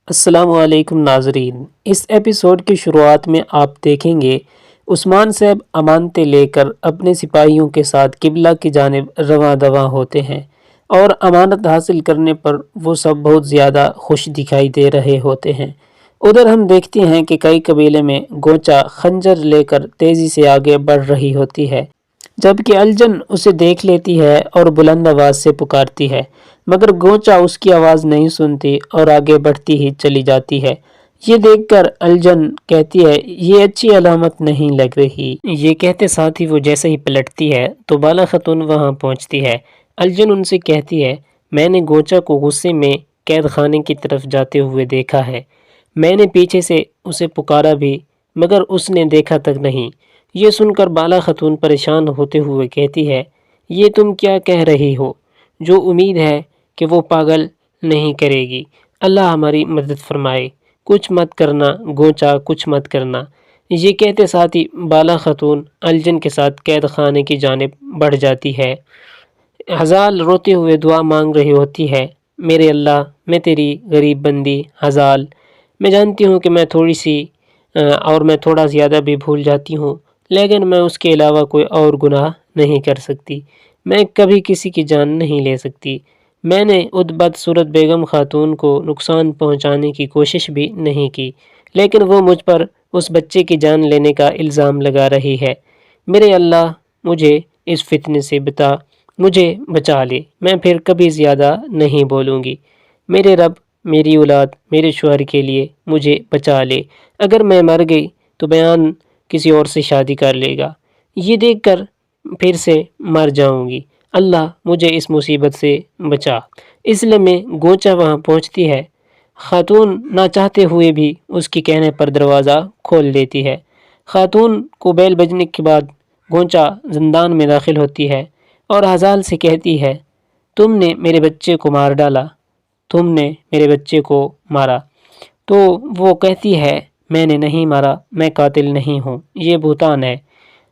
السلام علیکم ناظرین، اس ایپیسوڈ کی شروعات میں آپ دیکھیں گے عثمان صاحب امانتیں لے کر اپنے سپاہیوں کے ساتھ قبلہ کی جانب رواں دواں ہوتے ہیں اور امانت حاصل کرنے پر وہ سب بہت زیادہ خوش دکھائی دے رہے ہوتے ہیں۔ ادھر ہم دیکھتے ہیں کہ کئی قبیلے میں گونچا خنجر لے کر تیزی سے آگے بڑھ رہی ہوتی ہے، جبکہ الجن اسے دیکھ لیتی ہے اور بلند آواز سے پکارتی ہے، مگر گونچا اس کی آواز نہیں سنتی اور آگے بڑھتی ہی چلی جاتی ہے۔ یہ دیکھ کر الجن کہتی ہے یہ اچھی علامت نہیں لگ رہی۔ یہ کہتے ساتھ ہی وہ جیسے ہی پلٹتی ہے تو بالا خاتون وہاں پہنچتی ہے۔ الجن ان سے کہتی ہے میں نے گونچا کو غصے میں قید خانے کی طرف جاتے ہوئے دیکھا ہے، میں نے پیچھے سے اسے پکارا بھی مگر اس نے دیکھا تک نہیں۔ یہ سن کر بالا خاتون پریشان ہوتے ہوئے کہتی ہے یہ تم کیا کہہ رہی ہو؟ جو امید ہے کہ وہ پاگل نہیں کرے گی، اللہ ہماری مدد فرمائے، کچھ مت کرنا گونچا، کچھ مت کرنا۔ یہ کہتے ساتھ ہی بالا خاتون الجن کے ساتھ قید خانے کی جانب بڑھ جاتی ہے۔ ہزال روتے ہوئے دعا مانگ رہی ہوتی ہے میرے اللہ، میں تیری غریب بندی ہزال، میں جانتی ہوں کہ میں تھوڑی سی اور میں تھوڑا زیادہ بھی بھول جاتی ہوں، لیکن میں اس کے علاوہ کوئی اور گناہ نہیں کر سکتی، میں کبھی کسی کی جان نہیں لے سکتی، میں نے اس بدصورت بیگم خاتون کو نقصان پہنچانے کی کوشش بھی نہیں کی، لیکن وہ مجھ پر اس بچے کی جان لینے کا الزام لگا رہی ہے، میرے اللہ مجھے اس فتنے سے مجھے بچا لے، میں پھر کبھی زیادہ نہیں بولوں گی، میرے رب میری اولاد میرے شوہر کے لیے مجھے بچا لے، اگر میں مر گئی تو بیان کسی اور سے شادی کر لے گا، یہ دیکھ کر پھر سے مر جاؤں گی، اللہ مجھے اس مصیبت سے بچا۔ اس لمحے گونچا وہاں پہنچتی ہے، خاتون نہ چاہتے ہوئے بھی اس کے کہنے پر دروازہ کھول دیتی ہے۔ خاتون کو بیل بجنے کے بعد گونچا زندان میں داخل ہوتی ہے اور ہزال سے کہتی ہے تم نے میرے بچے کو مار ڈالا، تم نے میرے بچے کو مارا، تو وہ کہتی ہے میں نے نہیں مارا، میں قاتل نہیں ہوں، یہ بہتان ہے،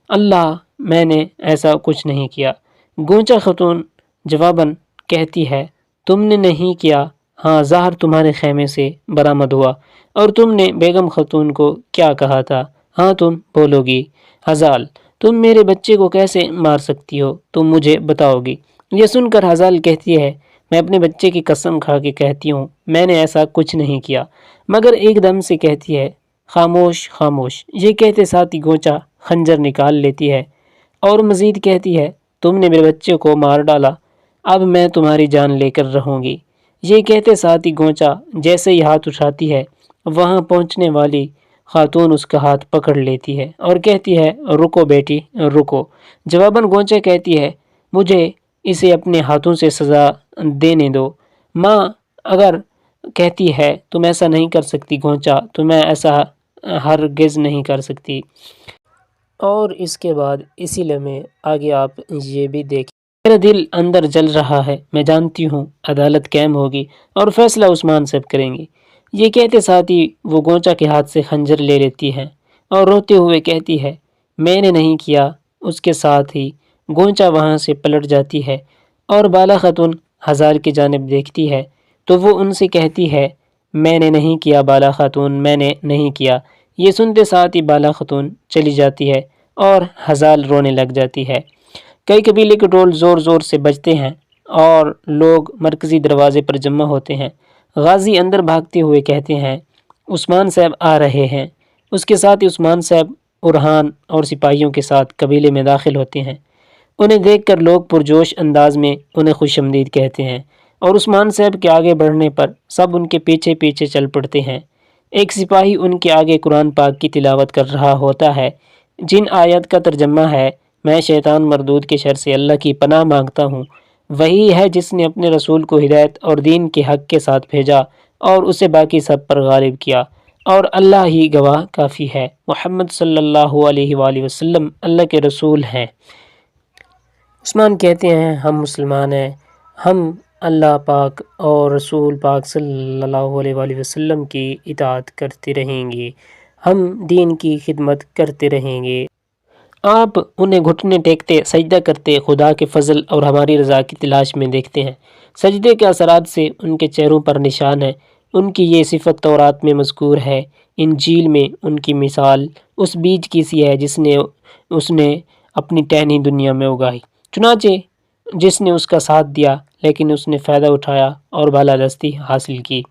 اللہ میں نے ایسا کچھ نہیں کیا۔ گونچا خاتون جواباً کہتی ہے تم نے نہیں کیا، ہاں زہر تمہارے خیمے سے برآمد ہوا اور تم نے بیگم خاتون کو کیا کہا تھا، ہاں تم بولو گی، ہزال تم میرے بچے کو کیسے مار سکتی ہو، تم مجھے بتاؤ گی۔ یہ سن کر ہزال کہتی ہے میں اپنے بچے کی قسم کھا کے کہتی ہوں میں نے ایسا کچھ نہیں کیا، مگر ایک دم سے کہتی ہے خاموش خاموش۔ یہ کہتے ساتھ ہی گونچا خنجر نکال لیتی ہے اور مزید کہتی ہے تم نے میرے بچے کو مار ڈالا، اب میں تمہاری جان لے کر رہوں گی۔ یہ کہتے ساتھ ہی گونچا جیسے ہی ہاتھ اٹھاتی ہے وہاں پہنچنے والی خاتون اس کا ہاتھ پکڑ لیتی ہے اور کہتی ہے رکو بیٹی رکو۔ جواباً گونچا کہتی ہے مجھے اسے اپنے ہاتھوں سے سزا دینے دو، ماں اگر کہتی ہے تم ایسا نہیں کر سکتی گونچا تو میں ایسا ہرگز نہیں کر سکتی۔ اور اس کے بعد اسی لمحے آگے آپ یہ بھی دیکھیں میرا دل اندر جل رہا ہے، میں جانتی ہوں عدالت قائم ہوگی اور فیصلہ عثمان صاحب کریں گے۔ یہ کہتے ساتھ ہی وہ گونچا کے ہاتھ سے خنجر لے لیتی ہے اور روتے ہوئے کہتی ہے میں نے نہیں کیا۔ اس کے ساتھ ہی گونچا وہاں سے پلٹ جاتی ہے اور بالا خاتون ہزال کی جانب دیکھتی ہے تو وہ ان سے کہتی ہے میں نے نہیں کیا بالا خاتون، میں نے نہیں کیا۔ یہ سنتے ساتھ ہی بالا خاتون چلی جاتی ہے اور ہزال رونے لگ جاتی ہے۔ کئی قبیلے کے ڈھول زور زور سے بجتے ہیں اور لوگ مرکزی دروازے پر جمع ہوتے ہیں۔ غازی اندر بھاگتے ہوئے کہتے ہیں عثمان صاحب آ رہے ہیں۔ اس کے ساتھ ہی عثمان صاحب ارحان اور سپاہیوں کے ساتھ قبیلے میں داخل ہوتے ہیں۔ انہیں دیکھ کر لوگ پرجوش انداز میں انہیں خوش آمدید کہتے ہیں اور عثمان صاحب کے آگے بڑھنے پر سب ان کے پیچھے پیچھے چل پڑتے ہیں۔ ایک سپاہی ان کے آگے قرآن پاک کی تلاوت کر رہا ہوتا ہے جن آیت کا ترجمہ ہے میں شیطان مردود کے شر سے اللہ کی پناہ مانگتا ہوں، وہی ہے جس نے اپنے رسول کو ہدایت اور دین کے حق کے ساتھ بھیجا اور اسے باقی سب پر غالب کیا، اور اللہ ہی گواہ کافی ہے، محمد صلی اللہ علیہ وآلہ وسلم اللہ کے رسول ہیں۔ عثمان کہتے ہیں ہم مسلمان ہیں، ہم اللہ پاک اور رسول پاک صلی اللہ علیہ وآلہ وسلم کی اطاعت کرتے رہیں گے، ہم دین کی خدمت کرتے رہیں گے۔ آپ انہیں گھٹنے ٹیکتے سجدہ کرتے خدا کے فضل اور ہماری رضا کی تلاش میں دیکھتے ہیں، سجدے کے اثرات سے ان کے چہروں پر نشان ہے، ان کی یہ صفت تورات میں مذکور ہے۔ انجیل میں ان کی مثال اس بیج کی سی ہے اس نے اپنی ٹہنی دنیا میں اگائی، چنانچہ جس نے اس کا ساتھ دیا، لیکن اس نے فائدہ اٹھایا اور بالادستی حاصل کی۔